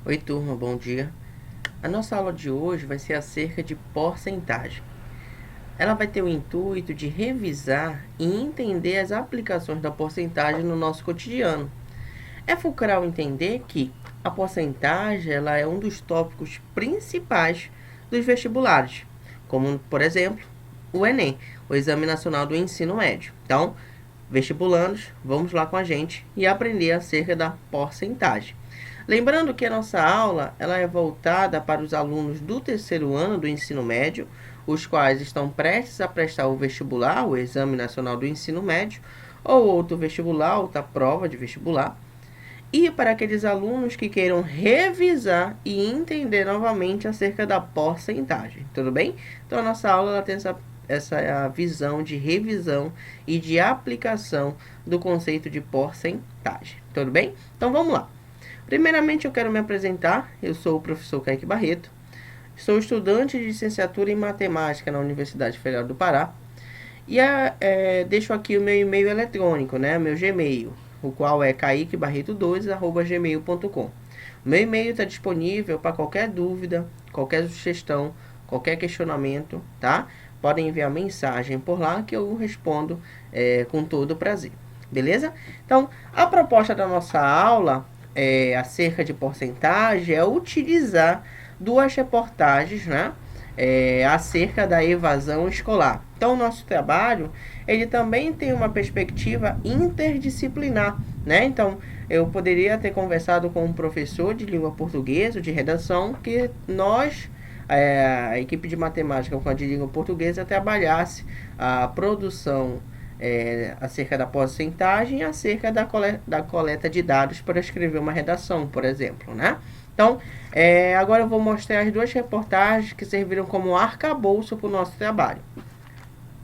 Oi, turma, bom dia. A nossa aula de hoje vai ser acerca de porcentagem. Ela vai ter o intuito de revisar e entender as aplicações da porcentagem no nosso cotidiano. É fulcral entender que a porcentagem ela é um dos tópicos principais dos vestibulares, como, por exemplo, o Enem, o Exame Nacional do Ensino Médio. Então, vestibulandos, vamos lá com a gente e aprender acerca da porcentagem. Lembrando que a nossa aula ela é voltada para os alunos do terceiro ano do ensino médio, os quais estão prestes a prestar o vestibular, o Exame Nacional do Ensino Médio, ou outro vestibular, outra prova de vestibular, e para aqueles alunos que queiram revisar e entender novamente acerca da porcentagem, tudo bem? Então a nossa aula ela tem essa visão de revisão e de aplicação do conceito de porcentagem, tudo bem? Então vamos lá. Primeiramente eu quero me apresentar, eu sou o professor Kaique Barreto, sou estudante de licenciatura em matemática na Universidade Federal do Pará e deixo aqui o meu e-mail eletrônico, né, meu Gmail, o qual é kaiquebarreto2@gmail.com. O meu e-mail está disponível para qualquer dúvida, qualquer sugestão, qualquer questionamento, tá? Podem enviar mensagem por lá que eu respondo com todo prazer, beleza? Então, a proposta da nossa aula acerca de porcentagem é utilizar duas reportagens, né? Acerca da evasão escolar. Então, o nosso trabalho ele também tem uma perspectiva interdisciplinar, né? Então, eu poderia ter conversado com um professor de língua portuguesa, de redação, que nós, a equipe de matemática com a de língua portuguesa, trabalhasse a produção acerca da porcentagem e acerca da coleta de dados para escrever uma redação, por exemplo, né? Então, agora eu vou mostrar as duas reportagens que serviram como arcabouço para o nosso trabalho.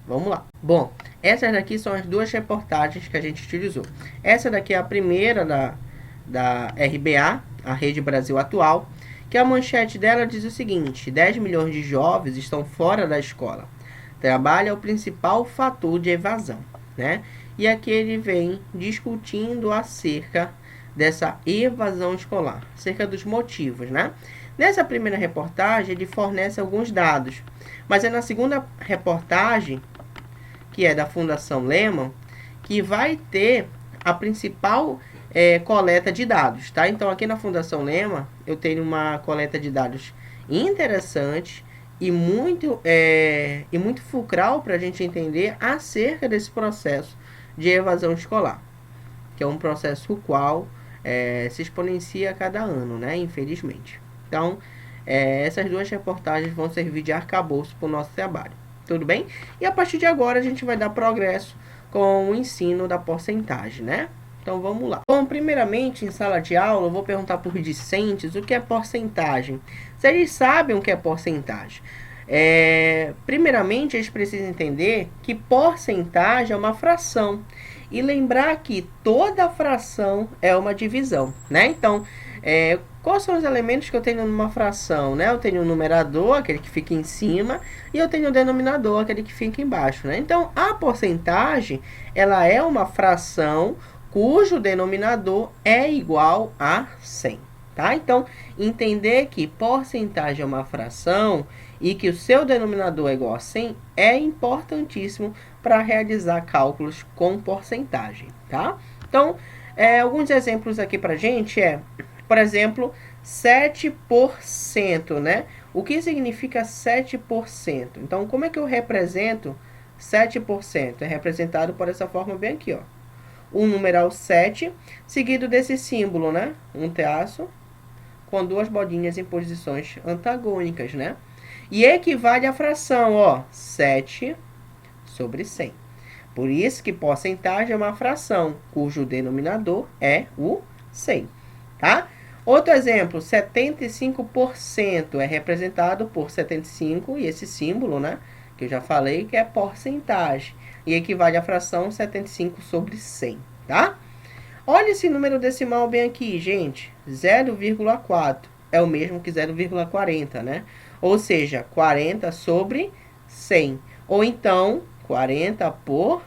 Vamos lá. Bom, essas daqui são as duas reportagens que a gente utilizou. Essa daqui é a primeira da RBA, a Rede Brasil Atual, que a manchete dela diz o seguinte: 10 milhões de jovens estão fora da escola. Trabalho é o principal fator de evasão, né? E aqui ele vem discutindo acerca dessa evasão escolar, acerca dos motivos, né? Nessa primeira reportagem, ele fornece alguns dados, mas é na segunda reportagem, que é da Fundação Lehman, que vai ter a principal coleta de dados, tá? Então, aqui na Fundação Lehman, eu tenho uma coleta de dados interessante e muito fulcral para a gente entender acerca desse processo de evasão escolar, que é um processo o qual se exponencia a cada ano, né? Infelizmente. Então, essas duas reportagens vão servir de arcabouço para o nosso trabalho. Tudo bem? E a partir de agora a gente vai dar progresso com o ensino da porcentagem, né? Então vamos lá. Bom, primeiramente, em sala de aula, eu vou perguntar para os discentes o que é porcentagem. Se eles sabem o que é porcentagem. Primeiramente, eles precisam entender que porcentagem é uma fração. E lembrar que toda fração é uma divisão, né? Então, quais são os elementos que eu tenho numa fração, né? Eu tenho o numerador, aquele que fica em cima, e eu tenho o denominador, aquele que fica embaixo, né? Então, a porcentagem, ela é uma fração cujo denominador é igual a 100, tá? Então, entender que porcentagem é uma fração e que o seu denominador é igual a 100 é importantíssimo para realizar cálculos com porcentagem, tá? Então, alguns exemplos aqui para gente por exemplo, 7%, né? O que significa 7%? Então, como é que eu represento 7%? É representado por essa forma bem aqui, ó. O numeral 7, seguido desse símbolo, né? Um traço com duas bolinhas em posições antagônicas, né? E equivale à fração, ó, 7 sobre 100. Por isso que porcentagem é uma fração, cujo denominador é o 100, tá? Outro exemplo, 75% é representado por 75 e esse símbolo, né, que eu já falei, que é porcentagem, e equivale à fração 75 sobre 100, tá? Olha esse número decimal bem aqui, gente, 0,4 é o mesmo que 0,40, né? Ou seja, 40 sobre 100, ou então 40%.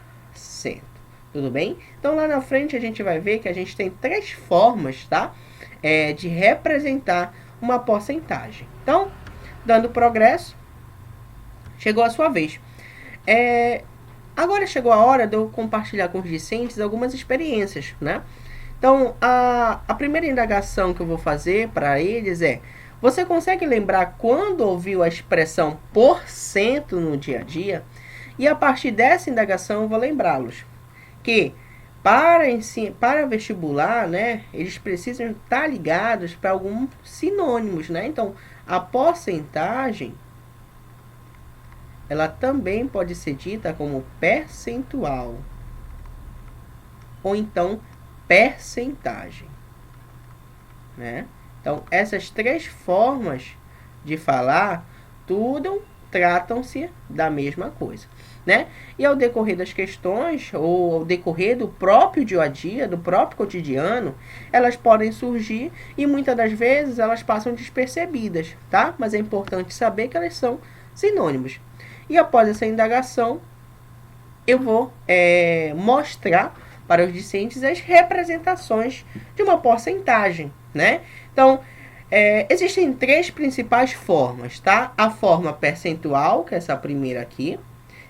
Tudo bem? Então, lá na frente, a gente vai ver que a gente tem três formas, tá? de representar uma porcentagem. Então, dando progresso, chegou a sua vez. Agora chegou a hora de eu compartilhar com os discentes algumas experiências, né? Então, a primeira indagação que eu vou fazer para eles é: você consegue lembrar quando ouviu a expressão porcento no dia a dia? E a partir dessa indagação eu vou lembrá-los que para vestibular, né, eles precisam estar ligados para alguns sinônimos, né? Então, a porcentagem, ela também pode ser dita como percentual ou então percentagem, né? Então, essas três formas de falar, tudo tratam-se da mesma coisa, né? E ao decorrer das questões, ou ao decorrer do próprio dia a dia, do próprio cotidiano, elas podem surgir e muitas das vezes elas passam despercebidas, tá? Mas é importante saber que elas são sinônimos. E após essa indagação, eu vou mostrar para os discentes as representações de uma porcentagem, né? Então, existem três principais formas, tá? A forma percentual, que é essa primeira aqui.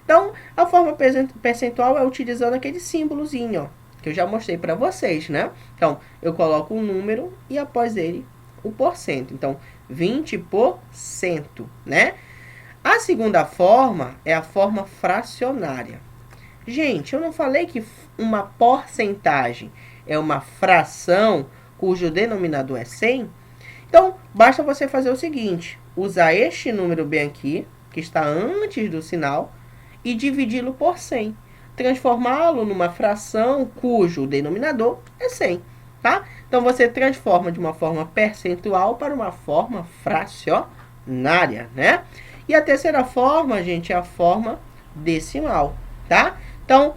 Então, a forma percentual é utilizando aquele símbolozinho, ó, que eu já mostrei para vocês, né? Então, eu coloco um número e após ele o porcento. Então, 20%, né? A segunda forma é a forma fracionária. Gente, eu não falei que uma porcentagem é uma fração cujo denominador é 100? Então, basta você fazer o seguinte: usar este número bem aqui, que está antes do sinal, e dividi-lo por 100. Transformá-lo numa fração cujo denominador é 100, tá? Então, você transforma de uma forma percentual para uma forma fracionária, né? E a terceira forma, gente, é a forma decimal, tá? Então,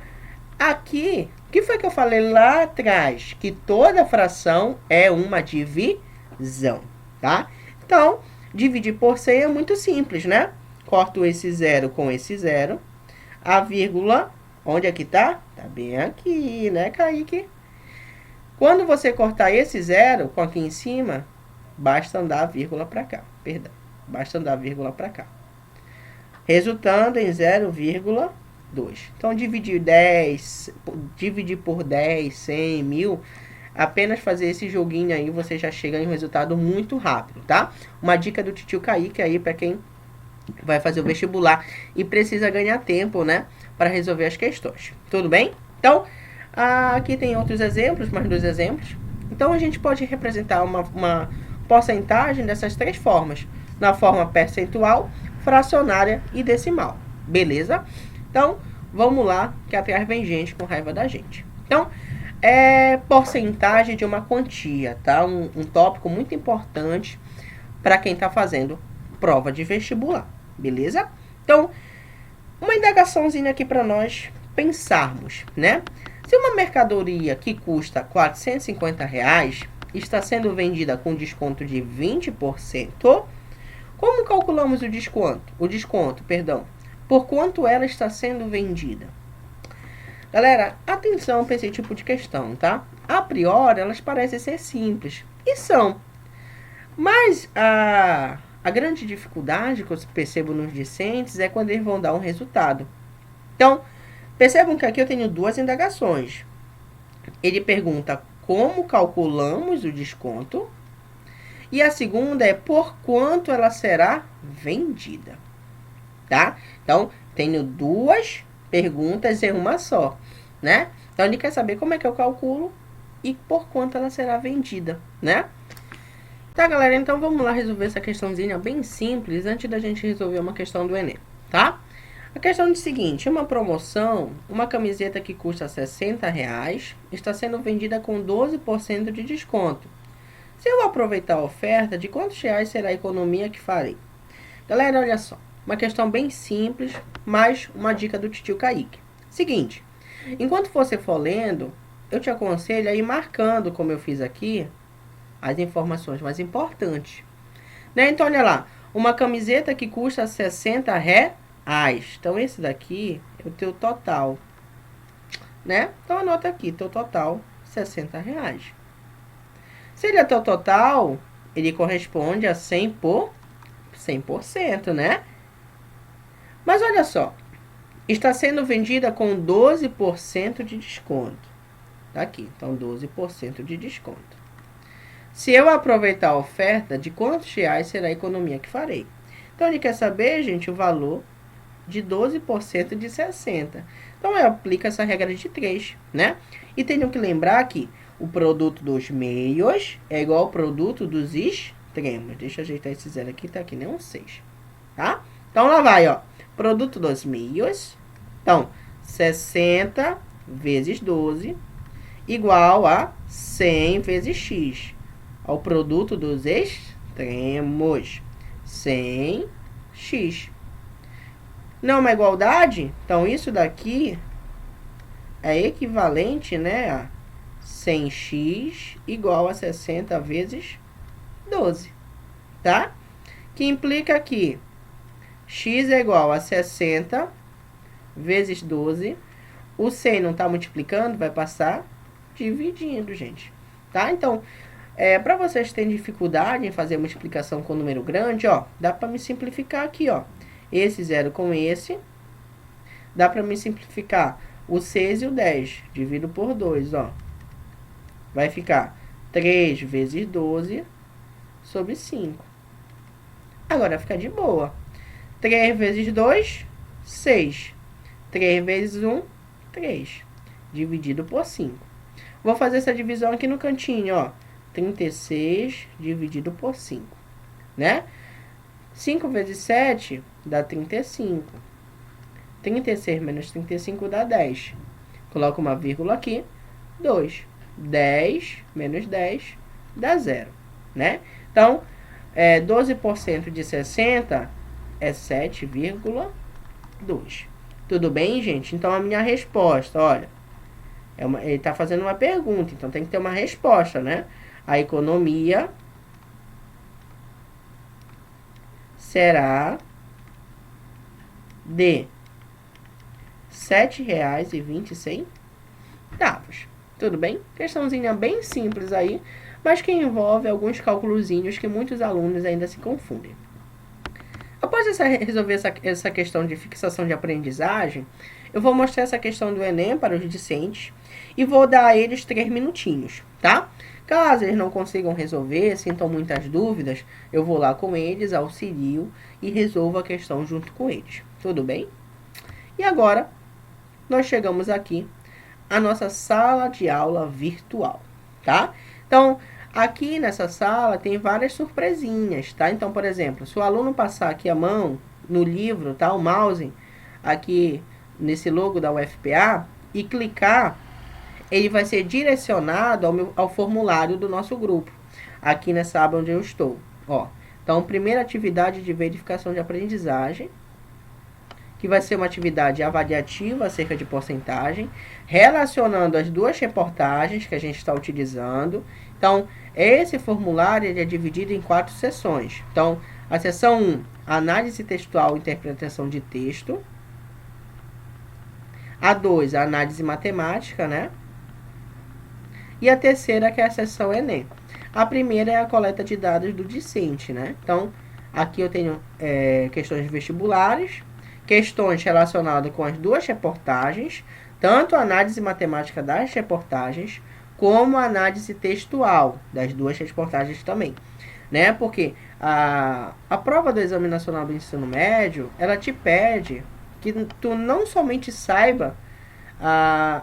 aqui, o que foi que eu falei lá atrás? Que toda fração é uma divisão, tá? Então, dividir por 100 é muito simples, né? Corto esse zero com esse zero. A vírgula, onde é que tá? Tá bem aqui, né, Kaique? Quando você cortar esse zero com aqui em cima, basta andar a vírgula para cá. Perdão, basta andar a vírgula para cá. Resultando em 0,2. Então, dividir por 10, 100, 1000, apenas fazer esse joguinho aí, você já chega em um resultado muito rápido, tá? Uma dica do titio Kaique aí para quem vai fazer o vestibular e precisa ganhar tempo, né, para resolver as questões. Tudo bem? Então, aqui tem outros exemplos, mais dois exemplos. Então, a gente pode representar uma porcentagem dessas três formas: na forma percentual, fracionária e decimal. Beleza? Então, vamos lá, que atrás vem gente com raiva da gente. Então, porcentagem de uma quantia, tá? Um tópico muito importante para quem está fazendo prova de vestibular. Beleza? Então, uma indagaçãozinha aqui para nós pensarmos, né? Se uma mercadoria que custa R$450 está sendo vendida com desconto de 20%, como calculamos o desconto, por quanto ela está sendo vendida? Galera, atenção para esse tipo de questão, tá? A priori, elas parecem ser simples. E são. Mas a grande dificuldade que eu percebo nos discentes é quando eles vão dar um resultado. Então, percebam que aqui eu tenho duas indagações. Ele pergunta como calculamos o desconto. E a segunda é por quanto ela será vendida, tá? Então, tenho duas perguntas em uma só, né? Então, ele quer saber como é que eu calculo e por quanto ela será vendida, né? Tá, galera? Então, vamos lá resolver essa questãozinha bem simples antes da gente resolver uma questão do Enem, tá? A questão é o seguinte: uma promoção, uma camiseta que custa R$60 está sendo vendida com 12% de desconto. Se eu aproveitar a oferta, de quantos reais será a economia que farei? Galera, olha só. Uma questão bem simples, mas uma dica do titio Kaique. Seguinte, enquanto você for lendo, eu te aconselho a ir marcando, como eu fiz aqui, as informações mais importantes. Né? Então, olha lá. Uma camiseta que custa R$60. Então, esse daqui é o teu total. Né? Então, anota aqui, teu total, R$60. Se ele é o total, ele corresponde a 100%, né? Mas olha só, está sendo vendida com 12% de desconto. Tá aqui, então 12% de desconto. Se eu aproveitar a oferta, de quantos reais será a economia que farei? Então ele quer saber, gente, o valor de 12% de 60. Então eu aplico essa regra de 3, né? E tenho que lembrar que o produto dos meios é igual ao produto dos extremos. Deixa eu ajeitar esse zero aqui, tá aqui, nem um 6. Tá? Então lá vai, ó. Produto dos meios. Então, 60 vezes 12 igual a 100 vezes x. Ao produto dos extremos. 100x. Não é uma igualdade? Então, isso daqui é equivalente, né, a 100x igual a 60 vezes 12, tá? Que implica que x é igual a 60 vezes 12. O 100 não está multiplicando, vai passar dividindo, gente. Tá? Então, para vocês que têm dificuldade em fazer multiplicação com número grande, ó, dá para me simplificar aqui, ó. Esse 0 com esse. Dá para me simplificar o 6 e o 10. Divido por 2, ó. Vai ficar 3 vezes 12 sobre 5. Agora fica de boa. 3 vezes 2, 6. 3 vezes 1, 3. Dividido por 5. Vou fazer essa divisão aqui no cantinho, ó. 36 dividido por 5, né? 5 vezes 7 dá 35. 36 menos 35 dá 10. Coloco uma vírgula aqui. 2. 10 menos 10 dá 0, né? Então, 12% de 60 é 7,2. Tudo bem, gente? Então, a minha resposta, olha, ele está fazendo uma pergunta, então tem que ter uma resposta, né? A economia será de R$ 7,26. Tudo bem? Questãozinha bem simples aí, mas que envolve alguns cálculozinhos que muitos alunos ainda se confundem. Após resolver essa questão de fixação de aprendizagem, eu vou mostrar essa questão do Enem para os discentes e vou dar a eles 3 minutinhos, tá? Caso eles não consigam resolver, sintam muitas dúvidas, eu vou lá com eles, auxilio e resolvo a questão junto com eles. Tudo bem? E agora, nós chegamos aqui à nossa sala de aula virtual, tá? Então, aqui nessa sala tem várias surpresinhas, tá? Então, por exemplo, se o aluno passar aqui a mão no livro, tá? O mouse aqui nesse logo da UFPA e clicar, ele vai ser direcionado ao formulário do nosso grupo, aqui nessa aba onde eu estou, ó. Então, primeira atividade de verificação de aprendizagem, que vai ser uma atividade avaliativa acerca de porcentagem, relacionando as duas reportagens que a gente está utilizando. Então, esse formulário ele é dividido em 4 sessões. Então, a sessão 1, análise textual e interpretação de texto. A 2, a análise matemática, né? E a terceira, que é a sessão Enem. A primeira é a coleta de dados do discente, né? Então, aqui eu tenho questões vestibulares, questões relacionadas com as duas reportagens, tanto a análise matemática das reportagens, como a análise textual das duas reportagens também, né? Porque a prova do Exame Nacional do Ensino Médio, ela te pede que tu não somente saiba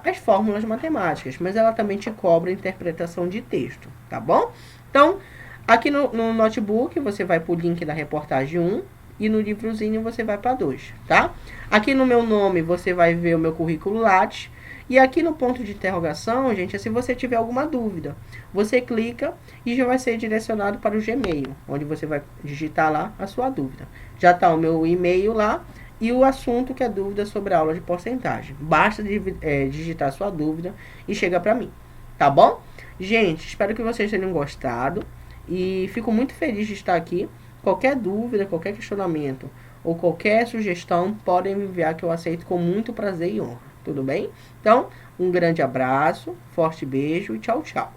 as fórmulas matemáticas, mas ela também te cobra a interpretação de texto, tá bom? Então, aqui no notebook, você vai para o link da reportagem 1, e no livrozinho você vai para 2, tá? Aqui no meu nome, você vai ver o meu currículo Lattes, e aqui no ponto de interrogação, gente, é se você tiver alguma dúvida. Você clica e já vai ser direcionado para o Gmail, onde você vai digitar lá a sua dúvida. Já está o meu e-mail lá, e o assunto que é dúvida sobre a aula de porcentagem. Basta digitar sua dúvida e chega para mim, tá bom? Gente, espero que vocês tenham gostado e fico muito feliz de estar aqui. Qualquer dúvida, qualquer questionamento ou qualquer sugestão, podem me enviar que eu aceito com muito prazer e honra, tudo bem? Então, um grande abraço, forte beijo e tchau, tchau.